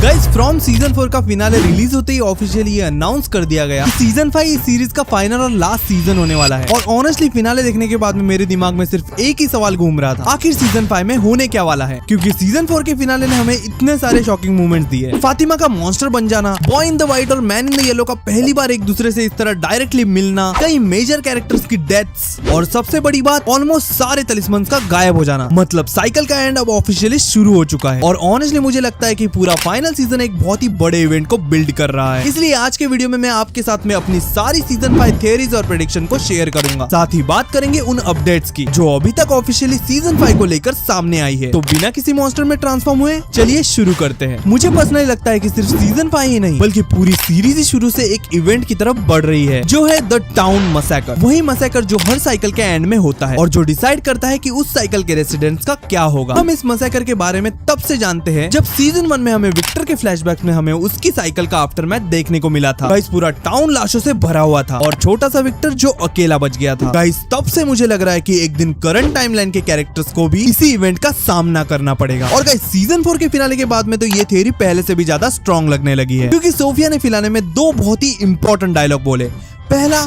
Guys from season 4 का finale release होते ही officially ये अनाउंस कर दिया गया कि सीजन 5 इस सीरीज का फाइनल और लास्ट सीजन होने वाला है। और ऑनेस्टली फिनाले देखने के बाद में मेरे दिमाग में सिर्फ एक ही सवाल घूम रहा था, आखिर सीजन 5 में होने क्या वाला है। क्योंकि सीजन 4 के फिनाले ने हमें इतने सारे शॉकिंग मूवमेंट्स दिए। फातिमा का मॉन्स्टर बन जाना, बॉय इन द व्हाइट और मैन इन द येलो का पहली बार एक दूसरे से इस तरह डायरेक्टली मिलना, कई मेजर कैरेक्टर्स की डेथ्स और सबसे बड़ी बात ऑलमोस्ट सारे तलिस्मन्स का गायब हो जाना। मतलब साइकिल का एंड अब ऑफिशियली शुरू हो चुका है। और ऑनेस्टली मुझे लगता है कि पूरा फाइनल सीजन एक बहुत ही बड़े इवेंट को बिल्ड कर रहा है। इसलिए आज के वीडियो में मैं आपके साथ में अपनी सारी सीजन 5 थियरीज और प्रेडिक्शन को शेयर करूंगा। साथ ही बात करेंगे उन अपडेट्स की जो अभी तक ऑफिशियली सीजन 5 को लेकर सामने आई है। तो बिना किसी मॉन्स्टर में ट्रांसफॉर्म हुए चलिए शुरू करते हैं। मुझे पर्सनली लगता है कि सिर्फ सीजन 5 ही नहीं बल्कि पूरी सीरीज ही शुरू से एक इवेंट की तरफ बढ़ रही है, जो है द टाउन मसैकर। वही मसैकर जो हर साइकिल के एंड में होता है और जो डिसाइड करता है कि उस साइकिल के रेसिडेंट्स का क्या होगा। हम इस मसैकर के बारे में तब से जानते हैं जब सीजन 1 में हमें विक्टर के फ्लैशबैक में हमें उसकी साइकिल का आफ्टरमैथ देखने को मिला था। गाइस पूरा टाउन लाशों से भरा हुआ था और छोटा सा विक्टर जो अकेला बच गया था। गाइस तब से मुझे लग रहा है कि एक दिन करंट टाइमलाइन के कैरेक्टर्स को भी इसी इवेंट का सामना करना पड़ेगा। और गाइस सीजन 4 के फिनाले के बाद में तो ये थियरी पहले से भी ज्यादा स्ट्रॉन्ग लगने लगी है, क्योंकि सोफिया ने फिनाले में दो बहुत ही इंपॉर्टेंट डायलॉग बोले। पहला,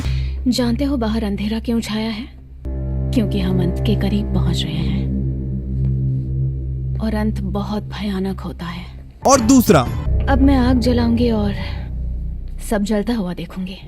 जानते हो बाहर अंधेरा क्यों छाया है? क्योंकि हम अंत के करीब पहुंच रहे हैं और अंत बहुत भयानक होता है। और दूसरा, अब मैं आग जलाऊंगी और सब जलता हुआ देखूंगी।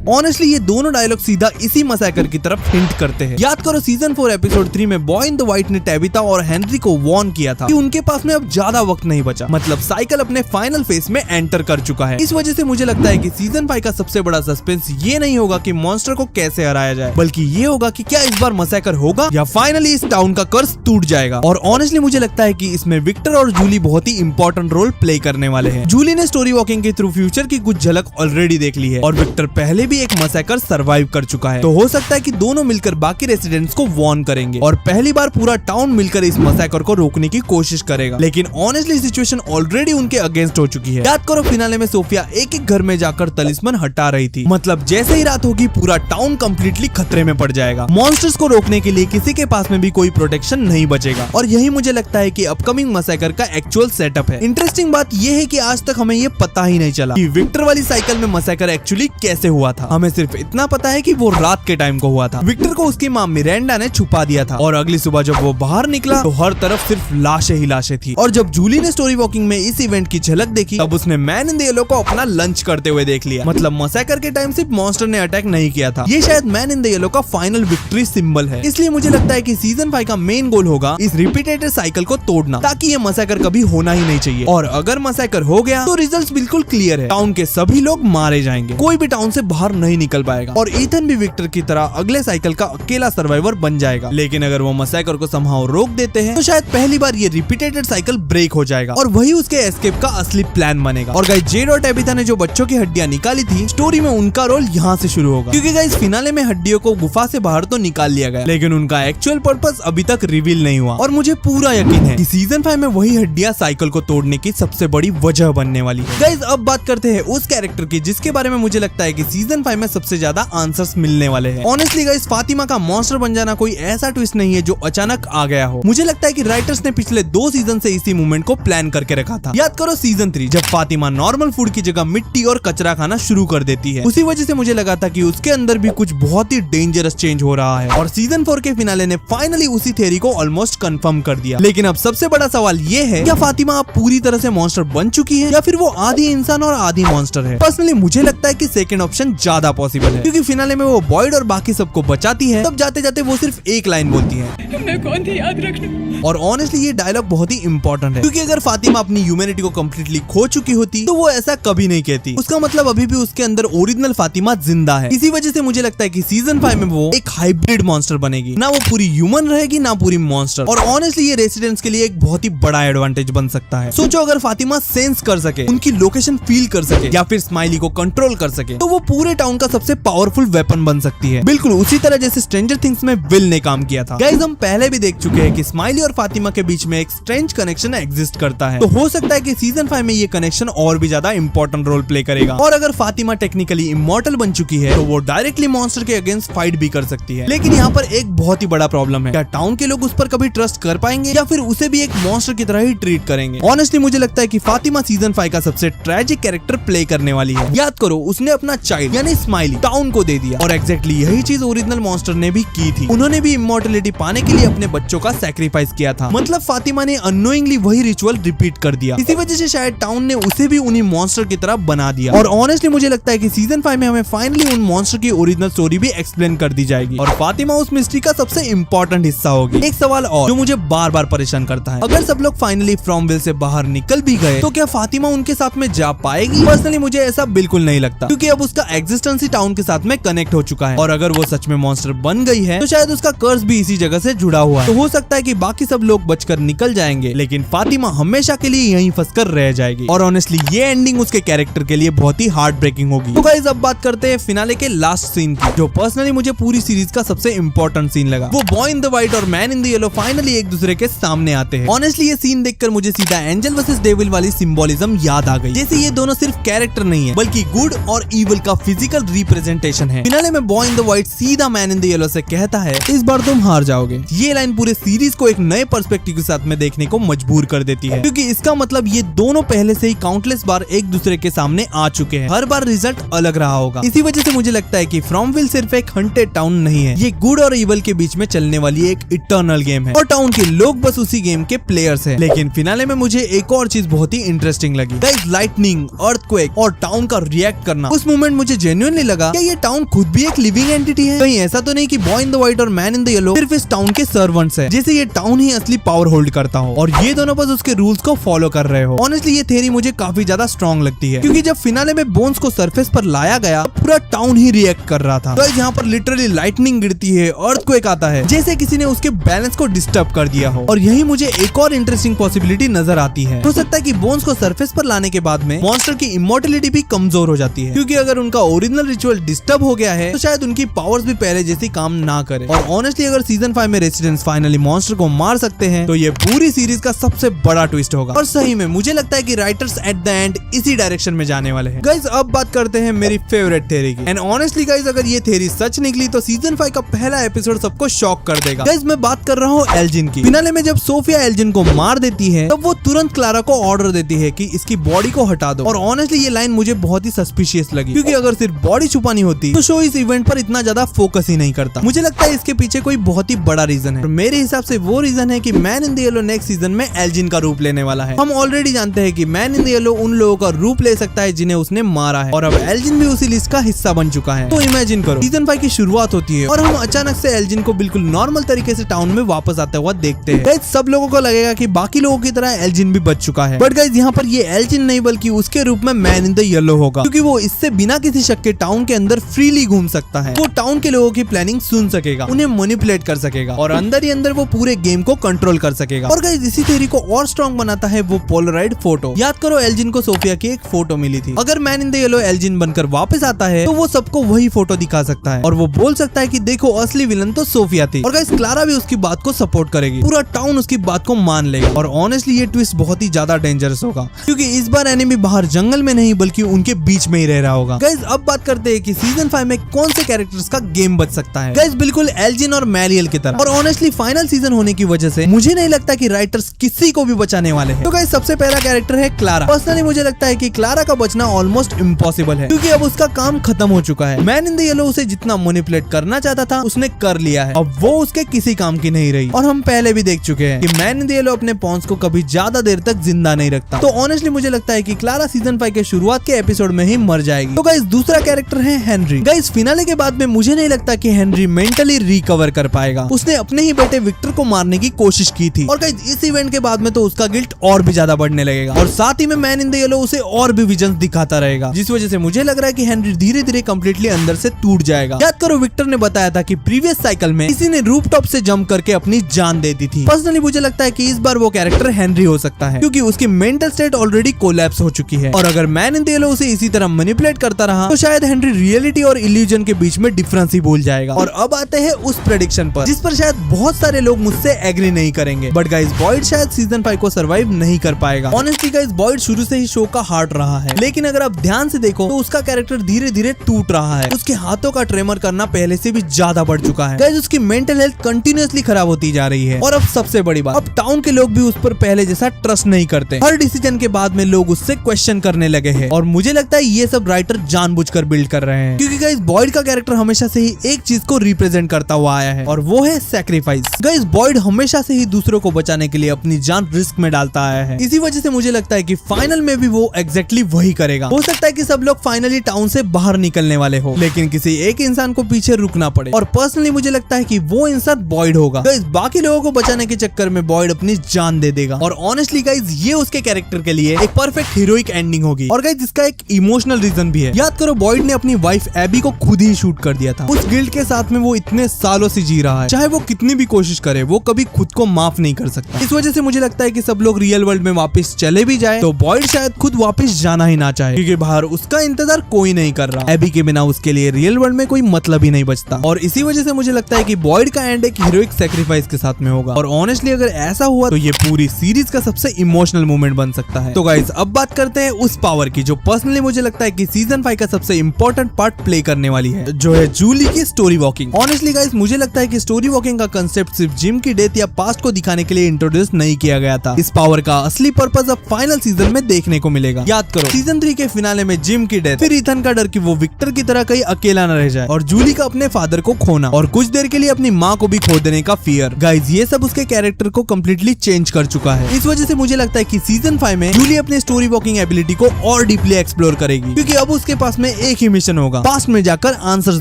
ऑनेस्टली ये दोनों डायलॉग सीधा इसी मसैकर की तरफ हिंट करते हैं। याद करो सीजन 4 एपिसोड 3 में बॉय इन द व्हाइट ने टेबिता और हेनरी को वार्न किया था कि उनके पास में अब ज्यादा वक्त नहीं बचा। मतलब साइकिल अपने फाइनल फेज में एंटर कर चुका है। इस वजह से मुझे लगता है कि सीजन 5 का सबसे बड़ा सस्पेंस ये नहीं होगा कि मॉन्स्टर को कैसे हराया जाए, बल्कि ये होगा कि क्या इस बार मसैकर होगा या फाइनली इस टाउन का कर्स टूट जाएगा। और ऑनेस्टली मुझे लगता है कि इसमें विक्टर और जूली बहुत ही इंपॉर्टेंट रोल प्ले करने वाले हैं। जूली ने स्टोरी वॉकिंग के थ्रू फ्यूचर की कुछ झलक ऑलरेडी देख ली है और विक्टर पहले भी एक मसैकर सर्वाइव कर चुका है। तो हो सकता है कि दोनों मिलकर बाकी रेसिडेंट्स को वार्न करेंगे और पहली बार पूरा टाउन मिलकर इस मसैकर को रोकने की कोशिश करेगा। लेकिन ऑनेस्टली सिचुएशन ऑलरेडी उनके अगेंस्ट हो चुकी है। याद करो फिनाले में सोफिया एक एक घर में जाकर तलिस्मन हटा रही थी। मतलब जैसे ही रात होगी पूरा टाउन कंप्लीटली खतरे में पड़ जाएगा। मॉन्स्टर्स को रोकने के लिए किसी के पास में भी कोई प्रोटेक्शन नहीं बचेगा। और यही मुझे लगता है कि अपकमिंग मसैकर का एक्चुअल सेटअप है। इंटरेस्टिंग बात यह है कि आज तक हमें ये पता ही नहीं चला कि विक्टर वाली साइकिल में मसैकर एक्चुअली कैसे हुआ था। हमें सिर्फ इतना पता है कि वो रात के टाइम को हुआ था। विक्टर को उसकी मां मिरेंडा ने छुपा दिया था और अगली सुबह जब वो बाहर निकला तो हर तरफ सिर्फ लाशें ही लाशें थी। और जब जूली ने स्टोरी वॉकिंग में इस इवेंट की झलक देखी तब उसने मैन इन द येलो को अपना लंच करते हुए देख लिया। मतलब मसैकर के टाइम सिर्फ मॉन्स्टर ने अटैक नहीं किया था। ये शायद मैन इन द येलो का फाइनल विक्ट्री सिंबल है। इसलिए मुझे लगता है कि सीजन 5 का मेन गोल होगा इस रिपीटेटेड साइकिल को तोड़ना, ताकि ये मसैकर कभी होना ही नहीं चाहिए। और अगर मसैकर हो गया तो रिजल्ट बिल्कुल क्लियर है, टाउन के सभी लोग मारे जाएंगे, कोई भी टाउन से बाहर नहीं निकल पाएगा और ईथन भी विक्टर की तरह अगले साइकिल का अकेला सर्वाइवर बन जाएगा। लेकिन अगर वो मसैकर को समहाउ रोक देते हैं तो शायद पहली बार ये रिपीटेटेड साइकिल ब्रेक हो जाएगा और वही उसके एस्केप का असली प्लान बनेगा। और गाइस जेड और टेबिथा ने जो बच्चों की हड्डियां निकाली थी, स्टोरी में उनका रोल यहाँ से शुरू होगा। क्योंकि गाइस फिनाले में हड्डियों को गुफा से बाहर तो निकाल लिया गया, लेकिन उनका एक्चुअल पर्पस अभी तक रिवील नहीं हुआ। और मुझे पूरा यकीन है कि सीजन 5 में वही हड्डियां साइकिल को तोड़ने की सबसे बड़ी वजह बनने वाली है। गाइस अब बात करते हैं उस कैरेक्टर की जिसके बारे में मुझे लगता है कि सीजन 5 में सबसे ज्यादा आंसर्स मिलने वाले हैं। ऑनेस्टली गाइस फातिमा का मॉन्स्टर बन जाना कोई ऐसा ट्विस्ट नहीं है जो अचानक आ गया हो। मुझे लगता है कि राइटर्स ने पिछले 2 सीजन से इसी मूवमेंट को प्लान करके रखा था। याद करो सीजन 3 जब फातिमा नॉर्मल फूड की जगह मिट्टी और कचरा खाना शुरू कर देती है, उसी वजह से मुझे लगा था कि उसके अंदर भी कुछ बहुत ही डेंजरस चेंज हो रहा है। और सीजन 4 के फिनाले ने फाइनली उसी थियरी को ऑलमोस्ट कंफर्म कर दिया। लेकिन अब सबसे बड़ा सवाल ये है, क्या फातिमा अब पूरी तरह से मॉन्स्टर बन चुकी है या फिर वो आधी इंसान और आधी मॉन्स्टर है? पर्सनली मुझे लगता है कि सेकंड ऑप्शन ज्यादा पॉसिबल है, क्योंकि फिनाले में वो बॉयड और बाकी सबको बचाती है, तब जाते जाते वो सिर्फ एक लाइन बोलती है, मैं कौन थी याद रखना। और ऑनेस्टली ये डायलॉग बहुत ही इंपॉर्टेंट है, क्योंकि अगर फातिमा अपनी ह्यूमैनिटी को कंप्लीटली खो चुकी होती तो वो ऐसा कभी नहीं कहती। उसका मतलब अभी भी उसके अंदर ओरिजिनल फातिमा जिंदा है। इसी वजह से मुझे लगता है कि सीजन 5 में वो एक हाइब्रिड मॉन्स्टर बनेगी, ना वो पूरी ह्यूमन रहेगी ना पूरी मॉन्स्टर। और ऑनेस्टली ये रेसिडेंट्स के लिए एक बहुत ही बड़ा एडवांटेज बन सकता है। सोचो अगर फातिमा सेंस कर सके, उनकी लोकेशन फील कर सके या फिर स्माइली को कंट्रोल कर सके, तो वो पूरे टाउन का सबसे पावरफुल वेपन बन सकती है। बिल्कुल उसी तरह जैसे स्ट्रेंजर थिंग्स में विल ने काम किया था। गाइस हम पहले भी देख चुके हैं कि स्माइली और फातिमा के बीच में एक स्ट्रेंज कनेक्शन एग्जिस्ट करता है। तो हो सकता है कि सीजन 5 में ये कनेक्शन और भी ज्यादा इंपॉर्टेंट रोल प्ले करेगा। और अगर फातिमा टेक्निकली इमॉर्टल बन चुकी है तो वो डायरेक्टली मॉन्स्टर के अगेंस्ट फाइट भी कर सकती है। लेकिन यहाँ पर एक बहुत ही बड़ा प्रॉब्लम है, क्या टाउन के लोग उस पर कभी ट्रस्ट कर पाएंगे या फिर उसे भी एक मॉन्स्टर की तरह ही ट्रीट करेंगे। ऑनेस्टली मुझे लगता है कि फातिमा सीजन 5 का सबसे ट्रेजिक कैरेक्टर प्ले करने वाली है। याद करो, उसने अपना चाइल्ड यानी स्माइली टाउन को दे दिया और एग्जैक्टली यही चीज ओरिजिनल मॉन्स्टर ने भी की थी। उन्होंने भी इमॉर्टलिटी पाने के लिए अपने बच्चों का सैक्रिफाइस किया था। मतलब फातिमा ने अननोइंगली वही रिचुअल रिपीट कर दिया। इसी वजह से शायद टाउन ने उसे भी उन्हीं मॉन्स्टर की तरह बना दिया। और ऑनेस्टली मुझे लगता है कि सीजन 5 में हमें फाइनली उन मॉन्स्टर की ओरिजिनल स्टोरी भी एक्सप्लेन कर दी जाएगी और फातिमा उस मिस्ट्री का सबसे इंपॉर्टेंट हिस्सा होगी। एक सवाल और जो मुझे बार बार परेशान करता है, अगर सब लोग फाइनली फ्रॉमविल से बाहर निकल भी गए तो क्या फातिमा उनके साथ में जा पाएगी? पर्सनली मुझे ऐसा बिल्कुल नहीं लगता, क्योंकि अब उसका एग्जिस्टेंस ही टाउन के साथ में कनेक्ट हो चुका है और अगर वो सच में मॉन्स्टर बन गई है तो शायद उसका कर्स भी इसी जगह से जुड़ा हुआ है। तो हो सकता है कि बाकी सब लोग बचकर निकल जाएंगे लेकिन फातिमा हमेशा के लिए यहीं फंसकर रह जाएगी। और ऑनेस्टली ये एंडिंग उसके कैरेक्टर के लिए बहुत ही हार्ट ब्रेकिंग होगी। तो गाइस अब बात करते हैं फिनाले के लास्ट सीन की, जो पर्सनली मुझे पूरी सीरीज का सबसे इंपॉर्टेंट सीन लगा। वो बॉय इन द व्हाइट और man in the yellow finally एक दूसरे के सामने आते हैं। ऑनेस्टली ये सीन देखकर मुझे सीधा एंजल वर्सेस डेविल वाली सिंबोलिज्म याद आ गई, जैसे ये दोनों सिर्फ कैरेक्टर नहीं है बल्कि गुड और इविल का फिजिकल रिप्रेजेंटेशन है। फिनाले में बॉय इन द व्हाइट सीधा मैन इन द येलो से कहता है, इस बार तुम हार जाओगे। ये लाइन पूरे सीरीज को एक नए पर्सपेक्टिव के साथ में देखने को मजबूर कर देती है, क्योंकि इसका मतलब ये दोनों पहले से ही काउंटलेस बार एक दूसरे के सामने आ चुके हैं। हर बार रिजल्ट अलग रहा होगा। इसी वजह से मुझे लगता है कि फ्रॉमविल सिर्फ एक हंटेड टाउन नहीं है, ये गुड और इविल के बीच में चलने वाली एक इटर्नल गेम है और टाउन के लोग बस उसी गेम के प्लेयर्स हैं। लेकिन फिनाले में मुझे एक और चीज बहुत ही इंटरेस्टिंग लगी, गाइस लाइटनिंग, अर्थक्वेक और टाउन का रिएक्ट करना। उस मोमेंट मुझे जेन्युइनली लगा कि ये टाउन खुद भी एक लिविंग एंटिटी है। कहीं ऐसा तो नहीं कि बॉय इन द व्हाइट और मैन इन द येलो सिर्फ इस टाउन के सर्वेंट्स हैं, जैसे ये टाउन ही असली पावर होल्ड करता हो और ये दोनों बस उसके रूल्स को फॉलो कर रहे हो। ऑनेस्टली ये थ्योरी मुझे काफी ज्यादा स्ट्रॉन्ग लगती है, क्योंकि जब फिनाले में बोन्स को सरफेस पर लाया गया पूरा टाउन ही रिएक्ट कर रहा था। तो यहाँ पर लिटरली लाइटनिंग गिरती है, अर्थक्वेक आता है, जैसे किसी ने उसके बैलेंस को डिस्टर्ब कर दिया हो। और यही मुझे एक और इंटरेस्टिंग पॉसिबिलिटी नजर आती है। हो सकता है कि बोन्स को सरफेस पर लाने के बाद में मॉन्स्टर की इमॉर्टलिटी भी कमजोर हो जाती है, क्योंकि अगर उनका ओरिजिनल रिचुअल डिस्टर्ब हो गया है तो शायद उनकी पावर्स भी पहले जैसी काम ना करे। और ऑनेस्टली अगर सीजन 5 में रेसिडेंट्स फाइनली मॉन्स्टर को मार सकते हैं तो ये पूरी सीरीज का सबसे बड़ा ट्विस्ट होगा। और सही में मुझे लगता है कि राइटर्स एट द एंड इसी डायरेक्शन में जाने वाले हैं। गाइस अब बात करते हैं मेरी फेवरेट थ्योरी की। एंड ऑनेस्टली गाइस अगर ये थ्योरी सच निकली तो सीजन 5 का पहला एपिसोड सबको शॉक कर देगा। गाइस मैं बात कर रहा हूँ एल्जिन की। फिनाले में जब सोफिया एल्जिन को मार देती है तब वो तुरंत क्लारा को ऑर्डर देती है कि इसकी बॉडी को हटा दो। और ऑनेस्टली ये लाइन मुझे बहुत ही सस्पिशियस लगी, क्योंकि अगर सिर्फ बॉडी छुपानी होती तो शो इस इवेंट पर इतना ज्यादा फोकस ही नहीं करता। मुझे लगता है इसके पीछे कोई बहुत ही बड़ा रीजन है और मेरे हिसाब से वो रीजन है कि man in the yellow next season में एल्जिन का रूप लेने वाला है। हम ऑलरेडी जानते हैं कि मैन इन द येलो उन लोगों का रूप ले सकता है जिन्हें उसने मारा है और अब एल्जिन भी उसी लिस्ट का हिस्सा बन चुका है। तो इमेजिन करो सीजन 5 की शुरुआत होती है और हम अचानक से एल्जिन को बिल्कुल नॉर्मल तरीके से टाउन में वापस आता हुआ देखते हैं। गाइस सब लोगों को लगेगा कि बाकी लोगों की तरह एल्जिन भी बच चुका है, बट गाइस यहाँ पर ये एल्जिन नहीं बल्कि उसके रूप में मैन इन द येलो होगा, क्योंकि वो इससे बिना किसी शक के टाउन के अंदर फ्रीली घूम सकता है। वो टाउन के लोगों की प्लानिंग सुन सकेगा, उन्हें मैनिपुलेट कर सकेगा और अंदर ही अंदर वो पूरे गेम को कंट्रोल कर सकेगा। और गाइस इसी थ्योरी को और स्ट्रॉन्ग बनाता है वो पोलराइड फोटो। याद करो एल्जिन को सोफिया की एक फोटो मिली थी। अगर man in the yellow Elgin बनकर वापस आता है तो वो सबको वही फोटो दिखा सकता है और वो बोल सकता है कि देखो असली विलन तो सोफिया थी। और गाइस क्लारा भी उसकी बात को सपोर्ट करेगी, पूरा टाउन उसकी बात को मान लेगा। और ऑनेस्टली ये ट्विस्ट बहुत ही ज्यादा डेंजरस होगा, क्योंकि इस बार एनिमी बाहर जंगल में नहीं बल्कि उनके बीच में ही रह रहा होगा। गाइस अब बात करते हैं कि सीजन 5 में कौन से कैरेक्टर्स का गेम बच सकता है। गाइस बिल्कुल एल्जिन और मैरियल की तरह। और ऑनेस्टली फाइनल सीजन होने की वजह से मुझे नहीं लगता कि राइटर्स किसी को भी बचाने वाले हैं। तो गाइस सबसे पहला कैरेक्टर है क्लारा। पर्सनली मुझे लगता है कि क्लारा का बचना ऑलमोस्ट इम्पॉसिबल है, क्योंकि अब उसका काम खत्म हो चुका है। मैन इन द येलो उसे जितना मैनिपुलेट करना चाहता था उसने कर लिया है, अब वो उसके किसी काम की नहीं रही। और हम पहले भी देख चुके हैं कि मैन इन द येलो अपने पॉन्स को कभी ज्यादा देर तक जिंदा नहीं रखता। तो ऑनेस्टली मुझे लगता है कि क्लारा सीजन 5 के शुरुआत के एपिसोड में ही मर जाएगी। तो गाइस दूसरा कैरेक्टर है हेनरी। गाइस फिनाले के बाद में मुझे नहीं लगता कि हेनरी मेंटली रिकवर कर पाएगा। उसने अपने ही बेटे विक्टर को मारने की कोशिश की थी और गाइस इस इवेंट के बाद में तो उसका गिल्ट और भी ज्यादा बढ़ने लगेगा और साथ ही में मैन इन द येलो उसे और भी विजन्स दिखाता रहेगा, जिस वजह से मुझे लग रहा है कि हेनरी धीरे धीरे कंप्लीटली अंदर से टूट जाएगा। याद करो विक्टर ने बताया था कि प्रीवियस साइकिल में किसी ने रूफटॉप से जंप करके अपनी जान दे दी थी। पर्सनली मुझे लगता है कि इस बार वो कैरेक्टर हेनरी हो सकता है, क्योंकि उसकी मेंटल स्टेट ऑलरेडी कोलैप्स हो चुकी है। और अगर मैन इन द येलो उसे इसी तरह मैनिपुलेट करता रहा तो शायद हेनरी रियलिटी और इल्यूजन के बीच में डिफरेंस ही भूल जाएगा। और अब आते हैं उस प्रेडिक्शन पर जिस पर शायद बहुत सारे लोग मुझसे एग्री नहीं करेंगे, बट गाइस बॉयड शायद सीजन 5 को सर्वाइव नहीं कर पाएगा। ऑनेस्टली गाइस बॉयड शुरू से ही शो का हार्ट रहा है, लेकिन अगर आप ध्यान से देखो तो उसका कैरेक्टर धीरे धीरे टूट रहा है। उसके हाथों का ट्रेमर करना पहले से भी ज्यादा बढ़ चुका है। गाइस उसकी मेंटल हेल्थ कंटिन्यूअसली खराब होती जा रही है, और अब सबसे बड़ी बात, अब टाउन के लोग भी उस पर पहले जैसा ट्रस्ट नहीं करते। हर डिसीजन के बाद में लोग उससे क्वेश्चन करने लगे हैं, और मुझे लगता है ये सब राइटर जानबूझकर बिल्ड कर रहे हैं, क्योंकि गाइस बॉयड का कैरेक्टर हमेशा से ही एक चीज को रिप्रेजेंट करता हुआ आया है, और वो है सैक्रिफाइस। गाइस बॉयड हमेशा से ही दूसरों को बचाने के लिए अपनी जान रिस्क में डालता आया है। इसी वजह से मुझे लगता है कि फाइनल में भी वो एग्जैक्टली वही करेगा। हो सकता है कि सब लोग फाइनली टाउन से बाहर निकलने वाले हो, लेकिन किसी एक इंसान को पीछे रुकना पड़े, और पर्सनली मुझे लगता है कि वो इंसान बॉयड होगा। गाइस बाकी लोगों को बचाने के चक्कर में बॉयड अपनी जान दे देगा, और ऑनेस्टली गाइस ये उसके कैरेक्टर के लिए एक परफेक्ट हीरोइक एंडिंग होगी। और गाइस इसका एक इमोशनल रीजन भी है। याद करो बॉयड ने अपनी वाइफ एबी को खुद ही शूट कर दिया था। उस गिल्ट के साथ में वो इतने सालों से जी रहा है, चाहे वो कितनी भी कोशिश करे वो कभी खुद को माफ नहीं कर सकता। इस वजह से मुझे लगता है कि सब लोग रियल वर्ल्ड में वापस चले भी जाए तो बॉयड शायद खुद वापस जाना ही ना चाहे, क्योंकि बाहर उसका इंतजार कोई नहीं कर रहा। एबी के बिना उसके लिए रियल वर्ल्ड में कोई मतलब ही नहीं बचता, और इसी वजह से मुझे लगता है कि बॉयड का एंड एक हीरोइक सैक्रिफाइस के साथ में होगा। और ऑनेस्टली अगर ऐसा हुआ तो ये पूरी सीरीज का सबसे इमोशनल मोमेंट बन सकता है। तो गाइस अब बात करते हैं उस पावर की जो पर्सनली मुझे लगता है कि सीजन 5 का सबसे इंपॉर्टेंट पार्ट प्ले करने वाली है, जो है जूली की स्टोरी वॉकिंग। ऑनेस्टली गाइस मुझे लगता है कि स्टोरी वॉकिंग का कंसेप्ट सिर्फ जिम की डेथ या पास्ट को दिखाने के लिए इंट्रोड्यूस नहीं किया गया था। इस पावर का असली पर्पस अब फाइनल सीजन में देखने को मिलेगा। याद करो सीजन 3 के फिनाले में जिम की डेथ, फिर इथन का डर कि वो विक्टर की तरह कहीं अकेला न रह जाए, और जूली का अपने फादर को खोना, और कुछ देर के लिए अपनी माँ को भी खो देने का फियर। गाइस ये सब उसके कैरेक्टर को कम्प्लीटली चेंज कर चुका है। इस वजह से मुझे लगता है कि सीजन 5 में जूली अपनी स्टोरी वॉकिंग एबिलिटी को और डीपली एक्सप्लोर करेगी, क्योंकि अब उसके पास में एक ही मिशन होगा, पास्ट में जाकर आंसर्स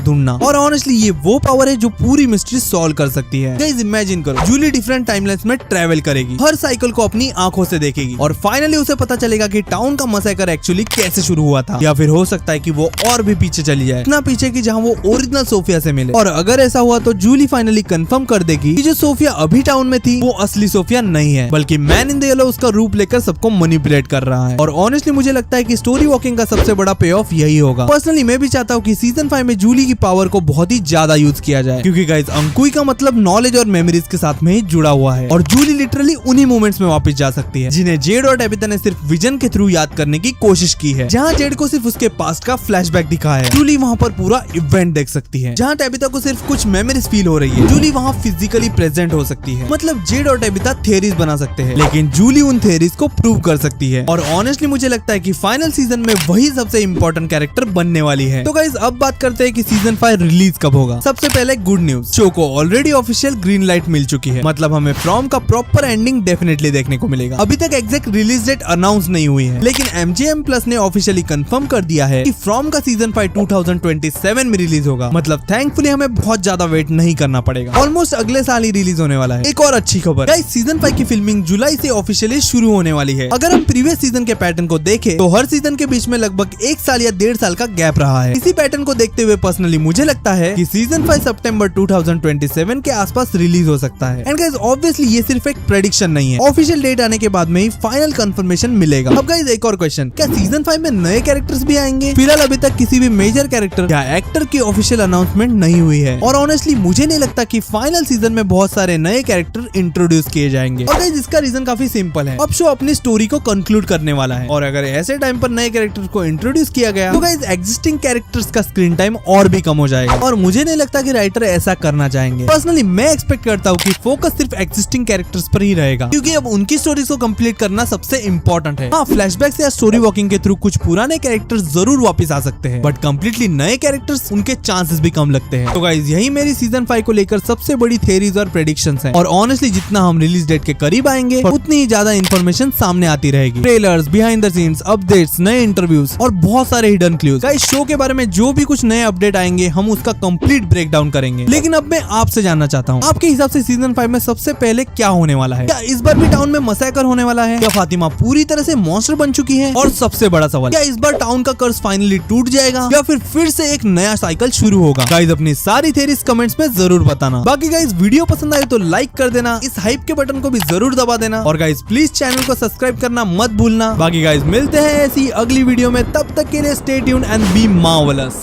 ढूंढना। और ऑनेस्टली ये वो पावर है जो पूरी मिस्ट्री सॉल्व कर सकती है। गाइस इमेजिन करो जूली डिफरेंट टाइमलाइंस में ट्रैवल करेगी, हर साइकिल को अपनी आंखों से देखेगी, और फाइनली उसे पता चलेगा कि टाउन का मसैकर एक्चुअली कैसे शुरू हुआ था। या फिर हो सकता है कि वो और भी पीछे चली जाए, इतना पीछे कि जहां वो ओरिजिनल सोफिया से मिले। और अगर ऐसा हुआ तो जूली फाइनली कंफर्म कर देगी कि जो सोफिया अभी टाउन में थी वो असली सोफिया नहीं है, बल्कि मैन इन द येलो उसका रूप लेकर सबको मैनिपुलेट कर रहा है। और ऑनेस्टली मुझे लगता है कि स्टोरी वॉकिंग का सबसे बड़ा पे ऑफ यही होगा। पर्सनली मैं भी चाहता हूँ कि सीजन 5 में जूली की पावर को बहुत ही ज्यादा यूज किया जाए, क्योंकि गाइस अंकुई का मतलब नॉलेज और मेमोरीज के साथ में ही जुड़ा हुआ है, और जूली लिटरली उन्हीं मोमेंट्स में वापस जा सकती है जिन्हें जेड और टेबिता ने सिर्फ विजन के थ्रू याद करने की कोशिश की है। जहाँ जेड को सिर्फ उसके पास्ट का फ्लैशबैक दिखा है, जूली वहाँ पर पूरा इवेंट देख सकती है। जहाँ टेबिता को सिर्फ कुछ मेमोरीज फील हो रही है, जूली वहाँ फिजिकली प्रेजेंट हो सकती है। मतलब जेड और टेबिता थ्योरीज बना सकते हैं, लेकिन जूली उन थ्योरीज को प्रूव कर सकती है। और ऑनेस्टली मुझे लगता है कि फाइनल सीजन में वही सबसे इंपॉर्टेंट कैरेक्टर बनने वाली है। तो गाइस अब बात करते हैं कि सीजन 5 रिलीज कब होगा। सबसे पहले गुड न्यूज, शो को ऑलरेडी ऑफिशियल ग्रीन लाइट मिल चुकी है, मतलब हमें फ्रॉम का प्रॉपर एंडिंग डेफिनेटली देखने को मिलेगा। अभी तक एग्जैक्ट रिलीज डेट अनाउंस नहीं हुई है, लेकिन MGM प्लस ने ऑफिशियली कंफर्म कर दिया है कि फ्रॉम का सीजन 5 2027 में रिलीज होगा। मतलब थैंकफुली हमें बहुत ज्यादा वेट नहीं करना पड़ेगा, ऑलमोस्ट अगले साल ही रिलीज होने वाला है। एक और अच्छी खबर, गाइस सीजन 5 की फिल्मिंग जुलाई से ऑफिशियली शुरू होने वाली है। अगर हम प्रीवियस सीजन के पैटर्न को देखें तो हर सीजन के बीच में लगभग 1 साल या 1.5 साल का गैप रहा है। इसी पैटर्न को देखते हुए पर्सनली मुझे लगता है कि सीजन 5 सितंबर 2027 के आसपास रिलीज हो सकता है। एंड गाइस ऑब्वियसली ये सिर्फ एक प्रेडिक्शन नहीं है, ऑफिशियल डेट आने के बाद में ही फाइनल कंफर्मेशन मिलेगा। अब गाइस एक और क्वेश्चन, क्या सीजन 5 में नए कैरेक्टर्स भी आएंगे? फिलहाल अभी तक किसी भी मेजर कैरेक्टर या एक्टर की ऑफिशियल अनाउंसमेंट नहीं हुई है, और ऑनेस्टली मुझे नहीं लगता कि फाइनल सीजन में बहुत सारे नए कैरेक्टर इंट्रोड्यूस किए जाएंगे। और गाइस इसका रीजन काफी सिंपल है, अब शो अपनी स्टोरी को कंक्लूड करने वाला है, और अगर ऐसे टाइम पर नए कैरेक्टर को इंट्रोड्यूस किया गया तो गाइस एग्जिस्टिंग कैरेक्टर्स का स्क्रीन टाइम और भी कम हो जाएगा, और मुझे नहीं लगता कि राइटर ऐसा करना चाहेंगे। पर्सनली मैं एक्सपेक्ट करता हूँ कि फोकस सिर्फ एग्जिस्टिंग कैरेक्टर्स पर ही रहेगा, क्योंकि अब उनकी स्टोरीज को कंप्लीट करना सबसे इंपॉर्टेंट है। हाँ, फ्लैशबैक्स या स्टोरी वॉकिंग के थ्रू कुछ पुराने कैरेक्टर्स जरूर वापस आ सकते हैं, बट कंप्लीटली नए कैरेक्टर्स उनके चांसेस भी कम लगते हैं। तो गाइस यही मेरी सीजन 5 को लेकर सबसे बड़ी थ्योरीज और प्रेडिक्शंस हैं, और ऑनेस्टली जितना हम रिलीज डेट के करीब आएंगे उतनी ही ज्यादा इन्फॉर्मेशन सामने आती रहेगी। Trailers, behind the scenes, updates, नए इंटरव्यूज और बहुत सारे हिडन क्लूज। गाइस शो के बारे में जो भी कुछ नए अपडेट आएंगे हम उसका कंप्लीट ब्रेकडाउन करेंगे। लेकिन अब मैं आपसे जानना चाहता हूँ, आपके हिसाब से सीजन 5 में सबसे पहले क्या होने वाला है? क्या इस बार भी टाउन में मसैकर होने वाला है? क्या फातिमा पूरी तरह से मॉन्स्टर बन चुकी है? और सबसे बड़ा सवाल, क्या इस बार टाउन का कर्ज फाइनली टूट जाएगा या फिर से एक नया साइकिल शुरू होगा? गाइस अपनी सारी थ्योरीज कमेंट्स में जरूर बताना। बाकी गाइस वीडियो पसंद आए तो लाइक कर देना, इस हाइप के बटन को भी जरूर दबा देना, और गाइस प्लीज चैनल को सब्सक्राइब करना मत भूलना। बाकी गाइस मिलते हैं ऐसी अगली वीडियो में, तब तक के लिए stay tuned and be marvellous.